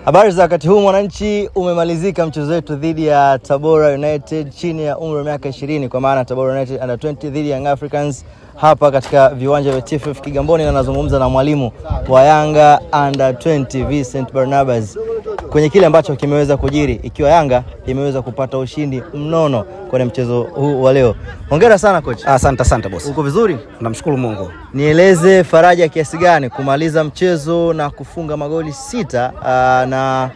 Habari za wakati huu mwananchi, umemalizika mchezo wetu dhidi ya Tabora United chini ya umri wa miaka 20, kwa maana Tabora United under 20 dhidi ya Young Africans hapa katika viwanja vya TFF Kigamboni, na nazungumza na mwalimu wa Yanga under 20 Vincent Barnabas kwenye kile ambacho kimeweza kujiri, ikiwa Yanga imeweza kupata ushindi mnono kwenye mchezo huu wa leo. Hongera sana coach. Asante boss. Uko vizuri? Namshukuru Mungu. Nieleze faraja kiasi gani kumaliza mchezo na kufunga magoli 6 na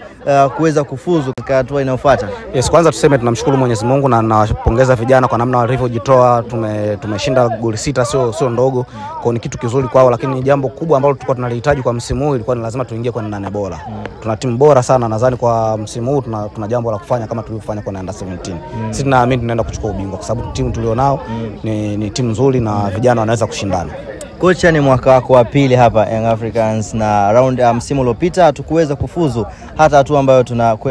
kuweza kufuzu katika hatua inayofuata? Yes, kwanza tuseme tunamshukuru Mwenyezi Mungu na nawapongeza vijana kwa namna walivyojitoa. Tumeshinda goli 6, sio ndogo. Kwa ni kitu kizuri kwao, lakini ni jambo kubwa ambalo tulikuwa tunalihitaji kwa msimu huu, ilikuwa ni lazima tuingie kwa 8 bora. Tuna timu bora sana, nadhani kwa msimu huu tuna jambo la kufanya kama tulivyofanya kwa under 17. Sisi tunaamini tunaenda kuchukua ubingwa kwa sababu timu tulionao ni timu nzuri na vijana wanaweza kushindana. Kocha, ni mwaka wako wa pili hapa Young Africans, na round msimu uliopita hatukuweza kufuzu hata hatua ambayo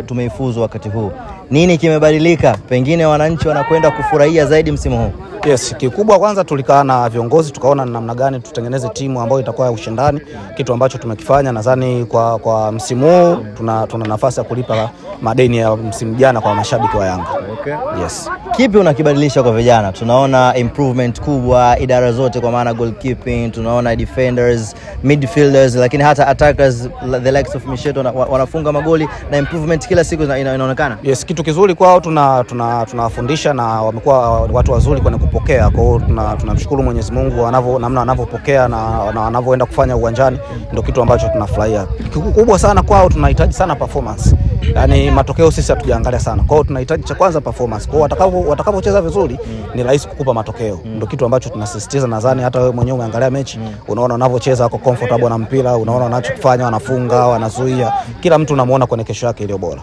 tumeifuzu wakati huu. Nini kimebadilika? Pengine wananchi wanakwenda kufurahia zaidi msimu huu. Yes, kikubwa kwanza tulikaa na viongozi tukaona namna gani tutengeneze timu ambayo itakuwa ya ushindani, kitu ambacho tumekifanya. Nadhani kwa msimu huu tuna nafasi ya kulipa madeni ya msimu jana kwa mashabiki wa Yanga. Okay. Yes. Kipi unakibadilisha kwa vijana? Tunaona improvement kubwa idara zote, kwa maana goalkeeping, tunaona defenders, midfielders, lakini hata attackers the likes of Misheto wanafunga magoli na improvement kila siku inaonekana. Yes, kitu kizuri kwao, tunawafundisha na wamekuwa watu wazuri kwenye kupokea. Kwa hiyo tunamshukuru Mwenyezi Mungu namna wanavyopokea na wanavyoenda kufanya uwanjani, ndio kitu ambacho tunafurahia. Kikubwa sana kwao, tunahitaji sana performance. Yaani matokeo sisi hatujaangalia sana. Kwa hiyo tunahitaji cha kwanza performance. Kwa hiyo watakapocheza vizuri ni rahisi kukupa matokeo. Ndio kitu ambacho tunasisitiza. Nadhani hata wewe mwenyewe umeangalia mechi, unaona wanavyocheza, wako comfortable na mpira, unaona wanachofanya, wanafunga, wanazuia. Kila mtu unamuona kwenye kesho yake iliyo bora.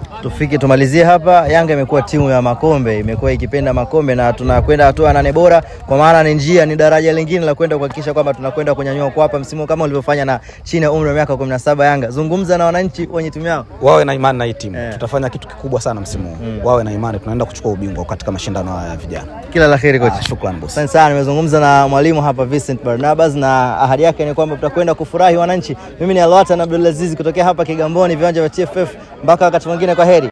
Tumalizie hapa. Yanga imekuwa timu ya makombe, imekuwa ikipenda makombe, na tunakwenda hatua ya 8 bora, kwa maana ni daraja lingine la kwenda kuhakikisha kwamba tunakwenda kunyanyua kwa hapa msimu kama ulivyofanya na chini ya umri wa miaka 17 Yanga. Zungumza na wananchi wenye timu yao. Wawe na imani na hii timu. Tutafanya kitu kikubwa sana msimu huu. Wawe na imani, tunaenda kuchukua ubingwa katika mashindano haya ya vijana. Kila la kheri coach. Shukrani boss. Asante sana. Nimezungumza na mwalimu hapa Vincent Barnabas, na ahadi yake ni kwamba tutakwenda kufurahi wananchi. Mimi ni Alwatan Abdulaziz kutokea hapa Kigamboni, viwanja vya TFF. Mpaka wakati mwingine, kwa heri.